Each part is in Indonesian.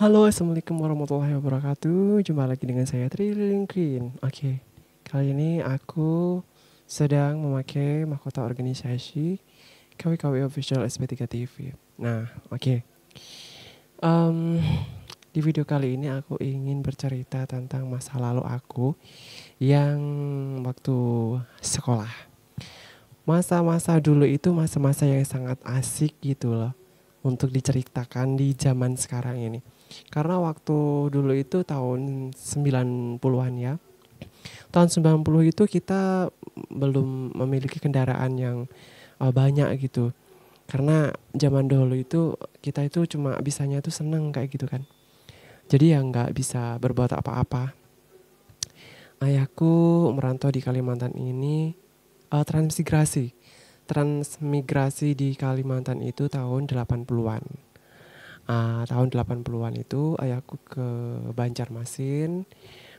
Halo, assalamualaikum warahmatullahi wabarakatuh. Jumpa lagi dengan saya Tri Lilingkin. Oke, kali ini aku sedang memakai mahkota organisasi KWKW Official SP3 TV. Nah, oke. Em, di video kali ini aku ingin bercerita tentang masa lalu aku yang waktu sekolah. Masa-masa dulu itu masa-masa yang sangat asik gitu loh untuk diceritakan di zaman sekarang ini. Karena waktu dulu itu tahun 90-an ya. Tahun 90 itu kita belum memiliki kendaraan yang banyak gitu. Karena zaman dulu itu kita itu cuma bisanya tuh seneng kayak gitu kan. Jadi ya nggak bisa berbuat apa-apa. Ayahku merantau di Kalimantan ini transmigrasi. Transmigrasi di Kalimantan itu tahun 80-an. Tahun 80-an itu ayahku ke Banjarmasin,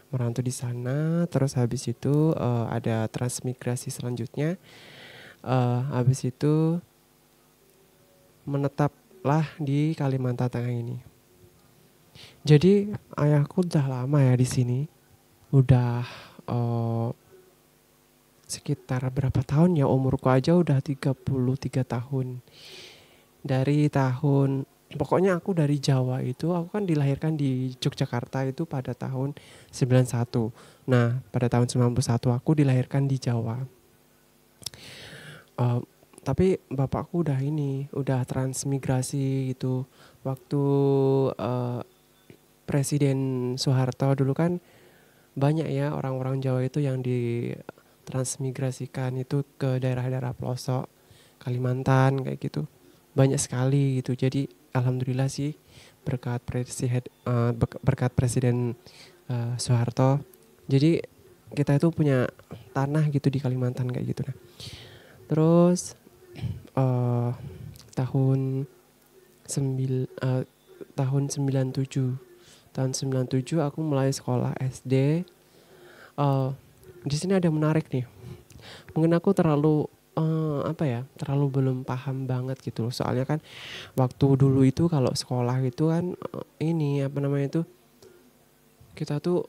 merantau di sana. Terus habis itu ada transmigrasi selanjutnya. Habis itu menetaplah di Kalimantan Tengah ini. Jadi ayahku udah lama ya di sini. Udah sekitar berapa tahun ya, umurku aja udah 33 tahun. Dari tahun Pokoknya aku dari Jawa itu, aku kan dilahirkan di Yogyakarta itu pada tahun 91. Nah, pada tahun 91 aku dilahirkan di Jawa. Uh, tapi bapakku udah transmigrasi gitu. Waktu uh, Presiden Soeharto dulu kan banyak ya orang-orang Jawa itu yang ditransmigrasikan itu ke daerah-daerah pelosok Kalimantan kayak gitu. Banyak sekali gitu. Jadi alhamdulillah sih berkat Presiden Soeharto. Jadi kita itu punya tanah gitu di Kalimantan kayak gitu. Nah, terus uh, tahun sembil uh, tahun 97 tahun 97 aku mulai sekolah SD. Di sini ada menarik nih. Mungkin aku terlalu belum paham banget gitu loh. Soalnya kan waktu dulu itu kalau sekolah itu kan ini apa namanya itu, kita tuh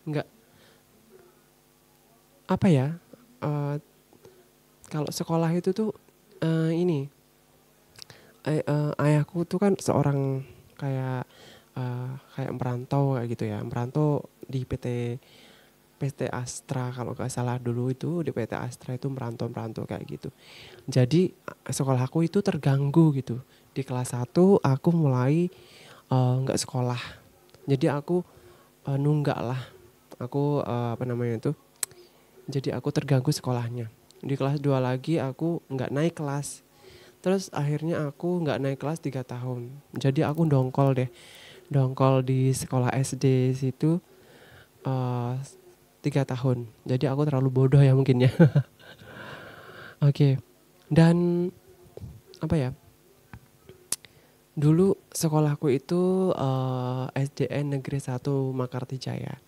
nggak apa ya, uh, kalau sekolah itu tuh ini ayahku tuh kan seorang kayak kayak merantau kayak gitu ya, merantau di PT Astra kalau nggak salah. Dulu itu di PT Astra itu merantau kayak gitu. Jadi sekolahku itu terganggu gitu. Di kelas 1 aku mulai nggak sekolah. Jadi aku nunggak lah. Aku apa namanya itu. Jadi aku terganggu sekolahnya. Di kelas 2 lagi aku nggak naik kelas. Terus akhirnya aku nggak naik kelas 3 tahun. Jadi aku dongkol deh. Dongkol di sekolah SD situ 3 tahun. Jadi aku terlalu bodoh ya mungkin ya. Oke. Dan apa ya? Dulu sekolahku itu SDN Negeri 1 Makartijaya.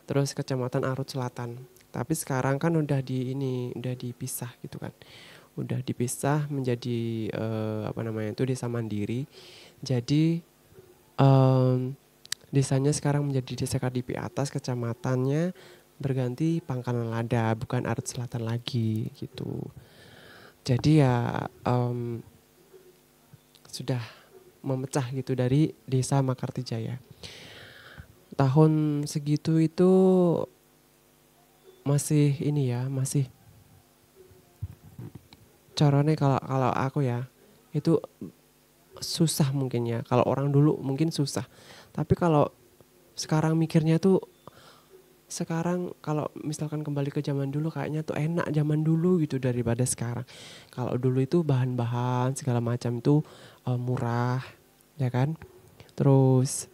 Terus Kecamatan Arut Selatan. Tapi sekarang kan udah dipisah gitu kan. Udah dipisah menjadi apa namanya itu, desa mandiri. Jadi desanya sekarang menjadi Desa Kadipi Atas, kecamatannya berganti Pangkalan Lada, bukan Arut Selatan lagi gitu. Jadi ya sudah memecah gitu dari Desa Makartijaya. Tahun segitu itu masih ini ya, masih caranya, kalau aku ya itu susah mungkin ya. Kalau orang dulu mungkin susah. Tapi kalau sekarang mikirnya tuh, sekarang kalau misalkan kembali ke zaman dulu kayaknya tuh enak zaman dulu gitu daripada sekarang. Kalau dulu itu bahan-bahan segala macam itu murah, ya kan? Terus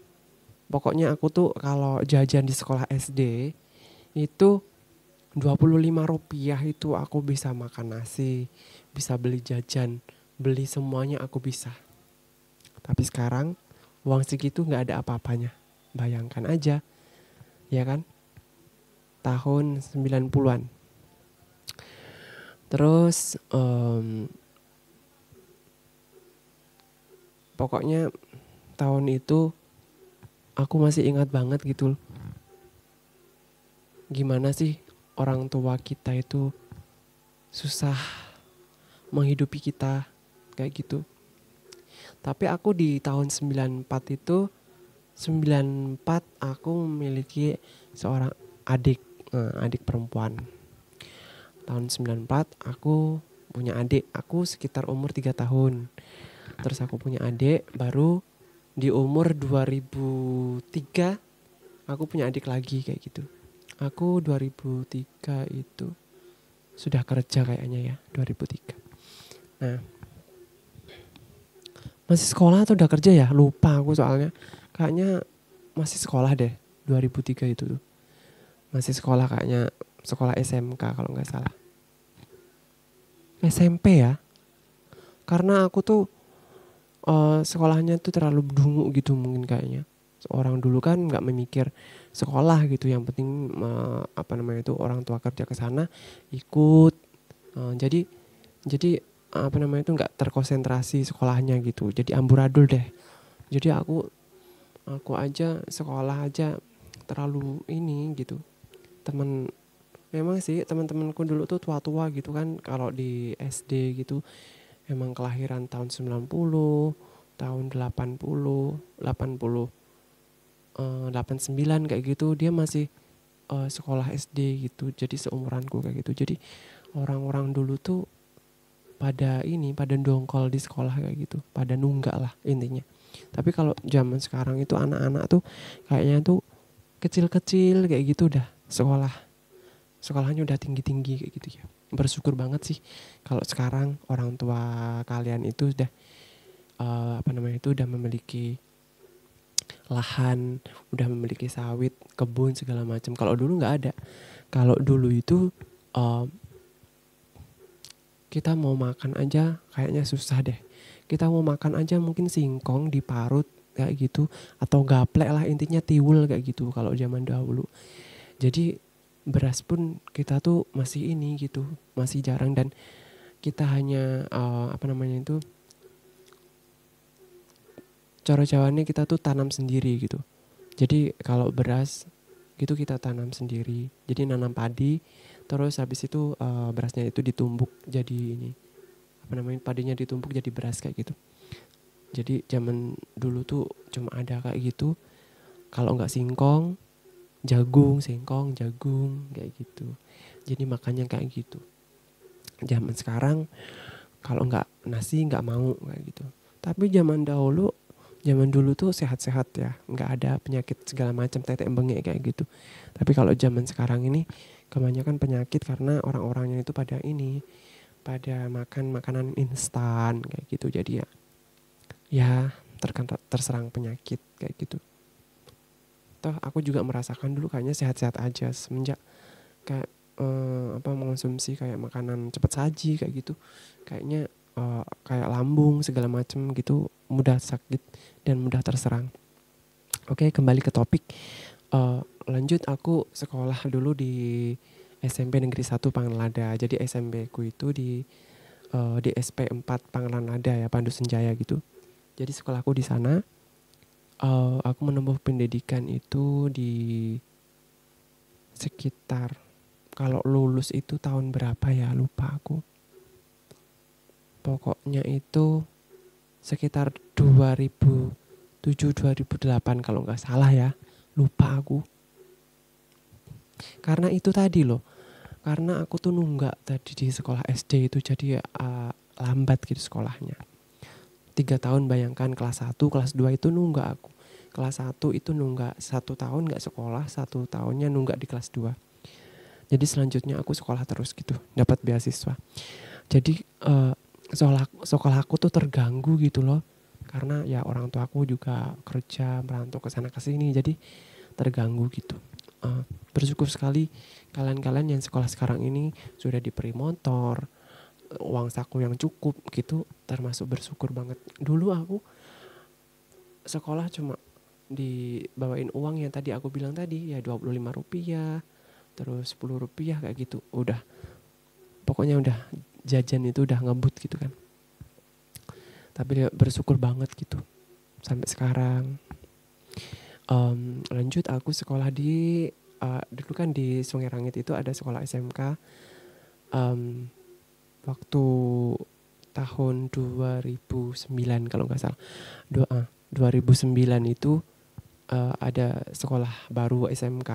pokoknya aku tuh kalau jajan di sekolah SD itu Rp25 itu aku bisa makan nasi, bisa beli jajan, beli semuanya aku bisa. Tapi sekarang uang segitu nggak ada apa-apanya. Bayangkan aja, ya kan? Tahun 90-an. Terus pokoknya tahun itu aku masih ingat banget gitu. Gimana sih orang tua kita itu susah menghidupi kita kayak gitu. Tapi aku di tahun 94 itu 94 aku memiliki seorang adik, adik perempuan. Tahun 94 aku punya adik, aku sekitar umur 3 tahun. Terus aku punya adik baru di umur 2003 aku punya adik lagi kayak gitu. Aku 2003 itu sudah kerja kayaknya ya, 2003. Nah, masih sekolah atau udah kerja ya? Lupa aku soalnya. Kayaknya masih sekolah deh, 2003 itu tuh. Masih sekolah kayaknya, sekolah SMK kalau nggak salah. SMP ya? Karena aku tuh sekolahnya tuh terlalu dungu gitu mungkin kayaknya. Orang dulu kan nggak memikir sekolah gitu, yang penting orang tua kerja ke sana ikut. Jadi itu nggak terkonsentrasi sekolahnya gitu. Jadi amburadul deh. Jadi aku aja sekolah aja terlalu ini gitu. Memang sih teman-temanku dulu tuh tua-tua gitu kan, kalau di SD gitu emang kelahiran tahun 90, tahun 80, 89 kayak gitu, dia masih sekolah SD gitu. Jadi seumuranku kayak gitu. Jadi orang-orang dulu tuh pada dongkol di sekolah kayak gitu, pada nunggak lah intinya. Tapi kalau zaman sekarang itu anak-anak tuh kayaknya tuh kecil-kecil kayak gitu udah sekolahnya udah tinggi-tinggi kayak gitu ya. Bersyukur banget sih kalau sekarang orang tua kalian itu udah udah memiliki lahan, udah memiliki sawit, kebun segala macam. Kalau dulu nggak ada. Kalau dulu itu kita mau makan aja kayaknya susah deh. Kita mau makan aja mungkin singkong diparut kayak gitu, atau gaplek lah, intinya tiwul kayak gitu kalau zaman dahulu. Jadi beras pun kita tuh masih ini gitu, masih jarang, dan kita hanya cara-caranya kita tuh tanam sendiri gitu. Jadi kalau beras gitu kita tanam sendiri. Jadi nanam padi, terus habis itu berasnya itu ditumbuk jadi ini, padinya ditumbuk jadi beras kayak gitu. Jadi zaman dulu tuh cuma ada kayak gitu. Kalau nggak singkong, jagung, singkong, jagung kayak gitu. Jadi makannya kayak gitu. Zaman sekarang kalau nggak nasi nggak mau kayak gitu. Tapi zaman dulu tuh sehat-sehat ya, nggak ada penyakit segala macam, tetek bengek kayak gitu. Tapi kalau zaman sekarang ini kebanyakan penyakit karena orang-orangnya itu pada makan makanan instan kayak gitu. Jadi ya terserang penyakit kayak gitu. Toh aku juga merasakan dulu kayaknya sehat-sehat aja semenjak kayak mengonsumsi kayak makanan cepat saji kayak gitu. Kayaknya kayak lambung segala macam gitu mudah sakit dan mudah terserang. Oke, kembali ke topik. Lanjut, aku sekolah dulu di SMP Negeri 1 Panganlada. Jadi SMP ku itu di SP 4 Panganlada ya, Pandu Senjaya gitu. Jadi sekolahku di sana. Aku menempuh pendidikan itu di sekitar, kalau lulus itu tahun berapa ya lupa aku. Pokoknya itu sekitar 2007-2008 kalau nggak salah ya, lupa aku. Karena itu tadi loh, karena aku tuh nunggak tadi di sekolah SD itu, jadi lambat gitu sekolahnya. 3 tahun bayangkan, kelas 1, kelas 2 itu nunggak aku. Kelas 1 itu nunggak 1 tahun gak sekolah, 1 tahunnya nunggak di kelas 2. Jadi selanjutnya aku sekolah terus gitu, dapat beasiswa. Jadi sekolah aku tuh terganggu gitu loh. Karena ya orang tua aku juga kerja, merantau ke sana ke sini, jadi terganggu gitu. Bersyukur sekali kalian yang sekolah sekarang ini sudah diberi motor, uang saku yang cukup gitu, termasuk bersyukur banget. Dulu aku sekolah cuma dibawain uang yang tadi aku bilang tadi ya, Rp25, terus Rp10 kayak gitu. Udah, pokoknya udah jajan itu udah ngebut gitu kan. Tapi bersyukur banget gitu. sampai sekarang. Lanjut aku sekolah di dulu kan di Sungai Rangit itu ada sekolah SMK. Waktu tahun 2009 kalau nggak salah. 2009 itu ada sekolah baru SMK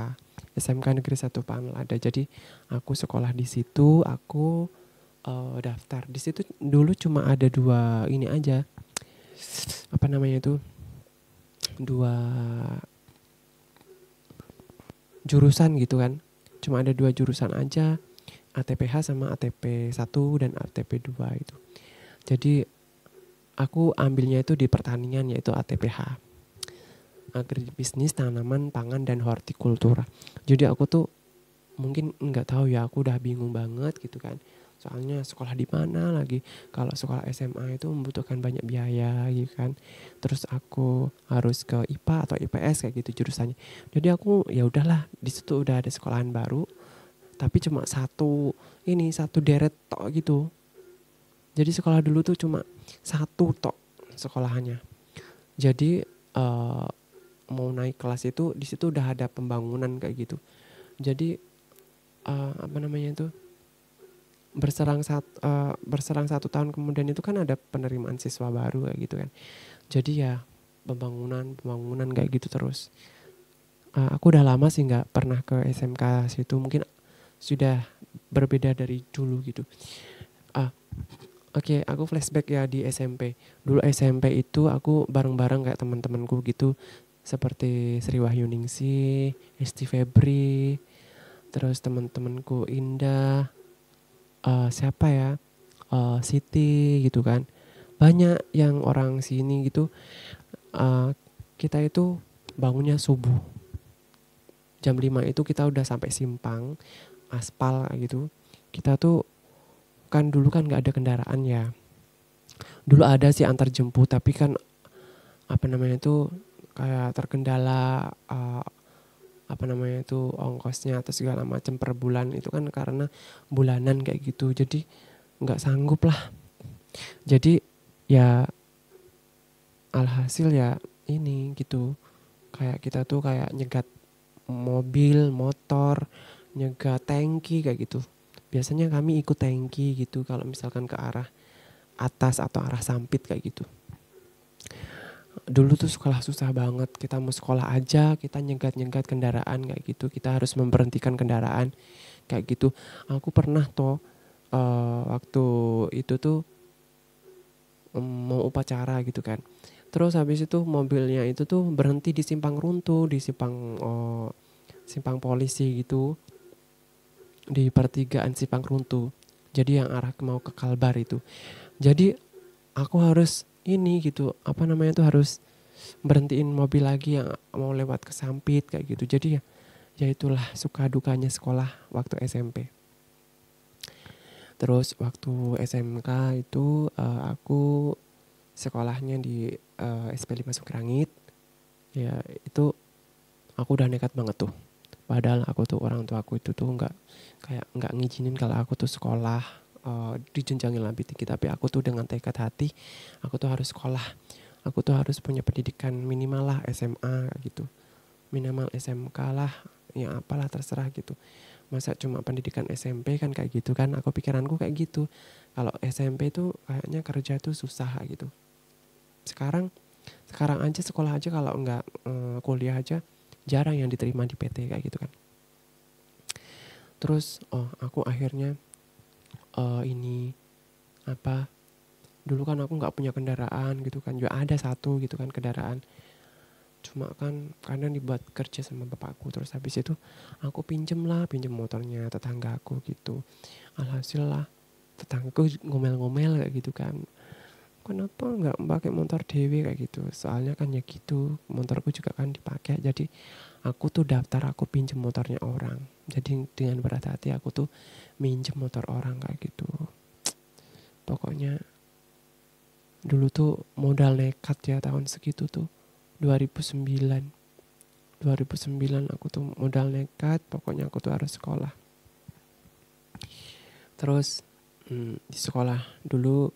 Negeri 1 Panlada. Jadi aku sekolah di situ, aku daftar di situ. Dulu cuma ada dua ini aja, apa namanya itu, dua jurusan gitu kan. Cuma ada dua jurusan aja, ATPH sama ATP 1 dan ATP 2 itu. Jadi aku ambilnya itu di pertanian, yaitu ATPH, agribisnis tanaman pangan dan hortikultura. Jadi aku tuh mungkin nggak tahu ya, aku udah bingung banget gitu kan. Soalnya sekolah di mana lagi? Kalau sekolah SMA itu membutuhkan banyak biaya gitu kan. Terus aku harus ke IPA atau IPS kayak gitu jurusannya. Jadi aku ya udahlah, di situ udah ada sekolahan baru, tapi cuma satu deret tok gitu. Jadi sekolah dulu tuh cuma satu tok sekolahannya. Jadi mau naik kelas itu di situ udah ada pembangunan kayak gitu. Jadi apa namanya itu, berserang 1 tahun kemudian itu kan ada penerimaan siswa baru kayak gitu kan. Jadi ya pembangunan kayak gitu terus. Aku udah lama sih nggak pernah ke SMK situ, mungkin sudah berbeda dari dulu gitu. Oke, aku flashback ya di SMP. Dulu SMP itu aku bareng-bareng kayak teman-temanku gitu, seperti Sri Wahyuningsi, Esti Febri, terus teman-temanku Indah, siapa ya, Siti gitu kan. Banyak yang orang sini gitu. Kita itu bangunnya subuh. Jam 5 itu kita udah sampai simpang, aspal gitu. Kita tuh kan dulu kan nggak ada kendaraan ya. Dulu ada sih antar jemput, tapi kan apa namanya itu kayak terkendala apa namanya itu ongkosnya atau segala macam per bulan itu kan, karena bulanan kayak gitu. Jadi nggak sanggup lah. Jadi ya alhasil ya ini gitu, kayak kita tuh kayak nyegat mobil, motor, nyegat tangki kayak gitu. Biasanya kami ikut tangki gitu kalau misalkan ke arah atas atau arah Sampit kayak gitu. Dulu tuh sekolah susah banget, kita mau sekolah aja kita nyegat-nyegat kendaraan kayak gitu, kita harus memberhentikan kendaraan kayak gitu. Aku pernah toh waktu itu tuh mau upacara gitu kan. Terus habis itu mobilnya itu tuh berhenti di simpang runtuh, di simpang polisi gitu, di pertigaan simpang runtuh. Jadi yang arah mau ke Kalbar itu. Jadi aku harus ini gitu, apa namanya tuh, harus berhentiin mobil lagi yang mau lewat ke Sampit kayak gitu. Jadi ya itulah suka dukanya sekolah waktu SMP. Terus waktu SMK itu aku sekolahnya di SP 5 Sukrangit. Ya itu aku udah nekat banget tuh. Padahal aku tuh, orang tua aku itu tuh nggak ngizinin kalau aku tuh sekolah di jenjang yang lebih tinggi. Tapi aku tuh dengan tekad hati, aku tuh harus sekolah. Aku tuh harus punya pendidikan minimal lah SMA gitu. Minimal SMK lah, ya apalah terserah gitu. Masa cuma pendidikan SMP kan kayak gitu kan, aku pikiranku kayak gitu. Kalau SMP tuh kayaknya kerja tuh susah gitu. Sekarang aja sekolah aja kalau enggak kuliah aja jarang yang diterima di PT kayak gitu kan. Terus aku akhirnya ini apa, dulu kan aku nggak punya kendaraan gitu kan, juga ada satu gitu kan kendaraan, cuma kan karena dibuat kerja sama bapakku. Terus habis itu aku pinjem motornya tetanggaku gitu. Alhasil lah tetanggaku ngomel-ngomel kayak gitu kan, kenapa nggak pakai motor dewe kayak gitu. Soalnya kan ya gitu, motorku juga kan dipakai. Jadi aku tuh daftar, aku pinjem motornya orang. Jadi dengan berat hati aku tuh minjem motor orang kayak gitu. Pokoknya dulu tuh modal nekat ya, tahun segitu tuh 2009 aku tuh modal nekat. Pokoknya aku tuh harus sekolah. Terus di sekolah dulu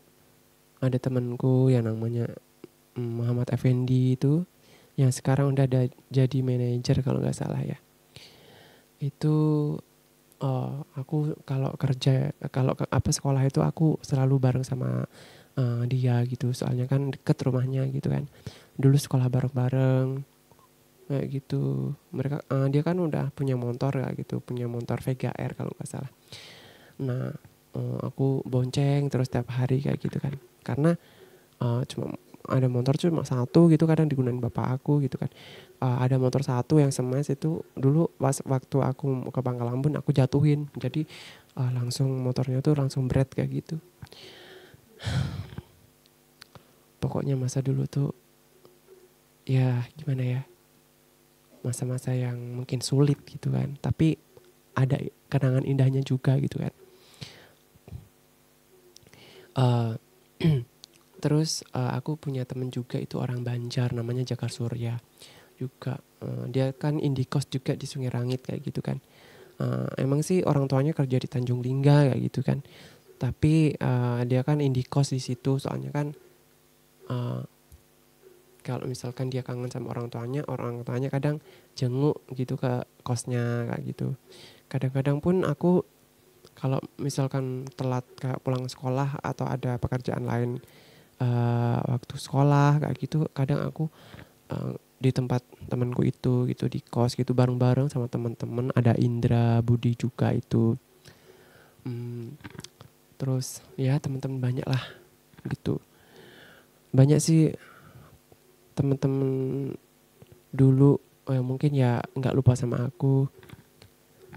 ada temanku yang namanya Muhammad Effendi itu yang sekarang udah jadi manajer kalau nggak salah ya. Itu aku kalau kerja apa sekolah itu aku selalu bareng sama dia gitu, soalnya kan deket rumahnya gitu kan. Dulu sekolah bareng-bareng kayak gitu. Dia kan udah punya motor kayak gitu, punya motor Vega R kalau nggak salah. Nah, aku bonceng terus tiap hari kayak gitu kan, karena cuma ada motor cuma satu gitu, kadang digunain bapak aku gitu kan. Ada motor satu yang semes itu dulu pas waktu aku ke Pangkalan Bun aku jatuhin, jadi langsung motornya tuh langsung berat kayak gitu. Pokoknya masa dulu tuh ya gimana ya, masa-masa yang mungkin sulit gitu kan, tapi ada kenangan indahnya juga gitu kan. Uh, Terus aku punya temen juga itu orang Banjar namanya Jakar Surya juga. Dia kan indikos juga di Sungai Rangit kayak gitu kan. Emang sih orang tuanya kerja di Tanjung Lingga kayak gitu kan. Tapi dia kan indikos di situ, soalnya kan kalau misalkan dia kangen sama orang tuanya kadang jenguk gitu ke kosnya kayak gitu. Kadang-kadang pun aku kalau misalkan telat kayak pulang sekolah atau ada pekerjaan lain waktu sekolah kayak gitu, kadang aku di tempat temanku itu gitu, di kos gitu bareng-bareng sama teman-teman, ada Indra Budi juga itu. Terus ya teman-teman banyak lah gitu, banyak sih teman-teman dulu mungkin ya nggak lupa sama aku,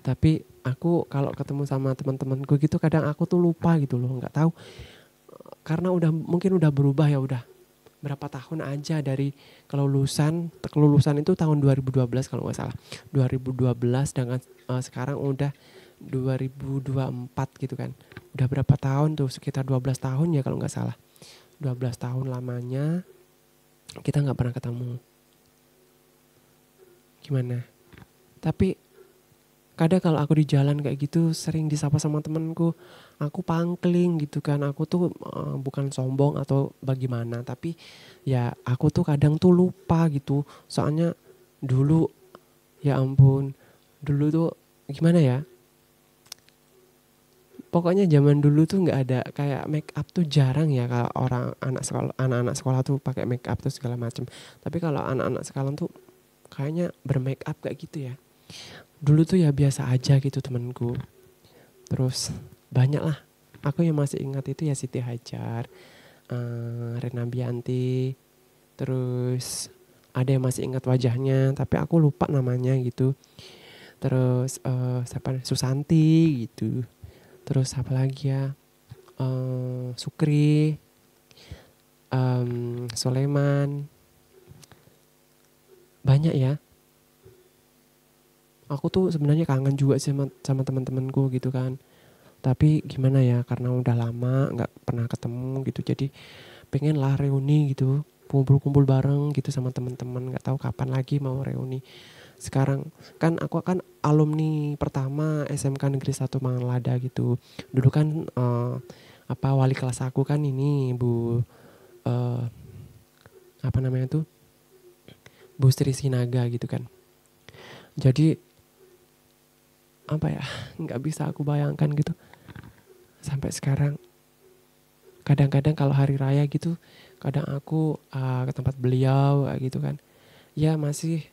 tapi aku kalau ketemu sama teman-temanku gitu kadang aku tuh lupa gitu loh, nggak tahu karena mungkin udah berubah ya, udah berapa tahun aja dari kelulusan itu tahun 2012 kalau nggak salah, 2012 dengan sekarang udah 2024 gitu kan, udah berapa tahun tuh, sekitar 12 tahun ya kalau nggak salah, 12 tahun lamanya kita nggak pernah ketemu. Gimana, tapi kadang kalau aku di jalan kayak gitu sering disapa sama temenku, aku pangkling gitu kan. Aku tuh bukan sombong atau bagaimana, tapi ya aku tuh kadang tuh lupa gitu. Soalnya dulu, ya ampun, dulu tuh gimana ya? Pokoknya zaman dulu tuh nggak ada kayak make up tuh jarang ya, kalau anak-anak sekolah tuh pakai make up tuh segala macem. Tapi kalau anak-anak sekarang tuh kayaknya bermake up kayak gitu ya. Dulu tuh ya biasa aja gitu temenku. Terus banyak lah. Aku yang masih ingat itu ya Siti Hajar, Rena Bianti. Terus ada yang masih ingat wajahnya, tapi aku lupa namanya gitu. Terus siapa? Susanti gitu. Terus apa lagi ya? Sukri, Soleman. Banyak ya. Aku tuh sebenarnya kangen juga sih sama teman-temanku gitu kan. Tapi gimana ya, karena udah lama nggak pernah ketemu gitu, jadi pengen lah reuni gitu, kumpul-kumpul bareng gitu sama teman-teman. Nggak tahu kapan lagi mau reuni. Sekarang kan aku kan alumni pertama SMK Negeri 1 Mangalada gitu. Dulu kan wali kelas aku kan ini Bu uh, apa namanya tuh, Bu Sri Sinaga gitu kan. Jadi apa ya, nggak bisa aku bayangkan gitu sampai sekarang. Kadang-kadang kalau hari raya gitu, kadang aku ke tempat beliau gitu kan. Ya masih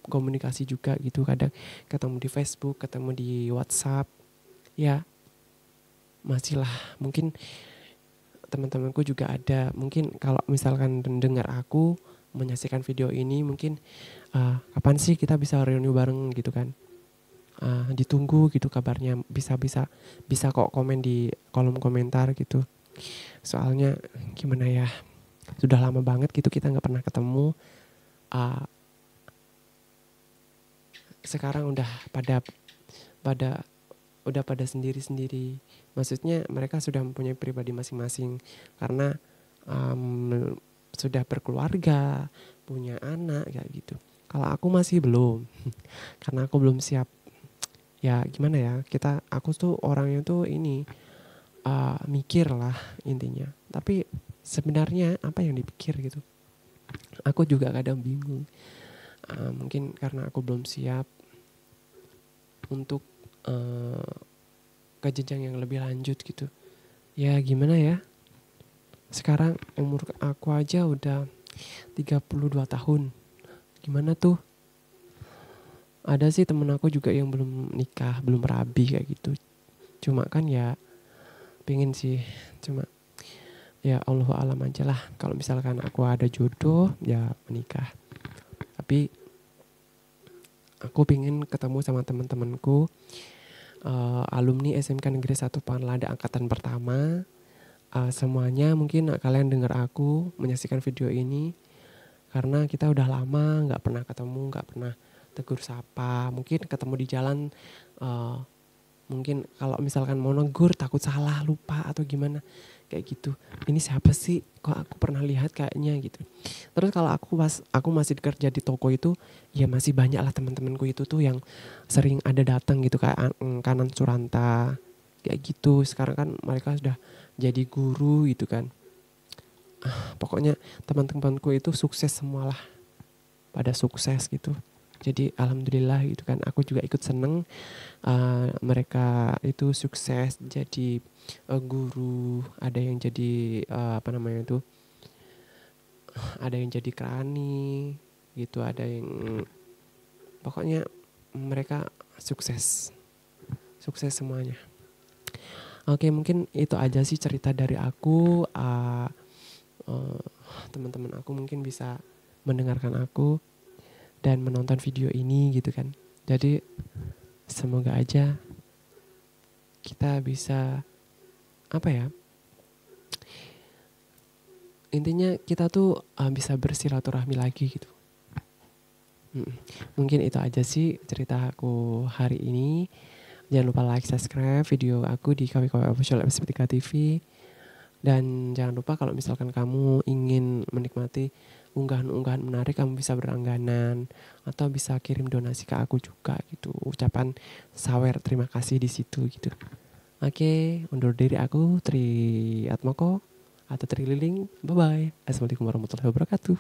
komunikasi juga gitu, kadang ketemu di Facebook, ketemu di WhatsApp. Ya masih lah, mungkin teman-temanku juga ada. Mungkin kalau misalkan dengar aku menyaksikan video ini, mungkin kapan sih kita bisa reuni bareng gitu kan. Ditunggu gitu kabarnya, bisa kok komen di kolom komentar gitu. Soalnya gimana ya, sudah lama banget gitu kita nggak pernah ketemu. Sekarang pada udah pada sendiri-sendiri. Maksudnya mereka sudah mempunyai pribadi masing-masing karena sudah berkeluarga, punya anak kayak gitu. Kalau aku masih belum, karena aku belum siap. Ya gimana ya, aku tuh orangnya tuh ini mikir lah intinya. Tapi sebenarnya apa yang dipikir gitu. Aku juga kadang bingung. Mungkin karena aku belum siap untuk ke jenjang yang lebih lanjut gitu. Ya gimana ya, sekarang umur aku aja udah 32 tahun. Gimana tuh? Ada sih temen aku juga yang belum nikah, belum rabi kayak gitu. Cuma kan ya pengen sih, cuma ya Allahu alam aja lah. Kalau misalkan aku ada jodoh ya menikah. Tapi aku pengen ketemu sama teman-temanku, alumni SMK Negeri 1 Panlada angkatan pertama. Semuanya mungkin kalian dengar aku menyaksikan video ini karena kita udah lama nggak pernah ketemu, nggak pernah tegur sapa. Mungkin ketemu di jalan, mungkin kalau misalkan mau negur takut salah, lupa atau gimana kayak gitu. Ini siapa sih? Kok aku pernah lihat kayaknya gitu. Terus kalau aku masih kerja di toko itu, ya masih banyak lah teman-temanku itu tuh yang sering ada datang gitu kayak kanan Suranta kayak gitu. Sekarang kan mereka sudah jadi guru gitu kan. Pokoknya teman-temanku itu sukses semualah, pada sukses gitu. Jadi alhamdulillah gitu kan, aku juga ikut seneng mereka itu sukses jadi guru, ada yang jadi apa namanya itu, ada yang jadi krani gitu, ada yang pokoknya mereka sukses semuanya. Oke, mungkin itu aja sih cerita dari aku. Teman-teman aku mungkin bisa mendengarkan aku dan menonton video ini gitu kan. Jadi semoga aja kita bisa apa ya, intinya kita tuh bisa bersilaturahmi lagi gitu. Mungkin itu aja sih cerita aku hari ini. Jangan lupa like, subscribe video aku di KWKW Official SP3 TV. Dan jangan lupa kalau misalkan kamu ingin menikmati unggahan-unggahan menarik, kamu bisa berlangganan atau bisa kirim donasi ke aku juga gitu. Ucapan sawer terima kasih di situ gitu. Oke, undur diri aku Tri Atmoko atau Tri Liling. Bye bye. Assalamualaikum warahmatullahi wabarakatuh.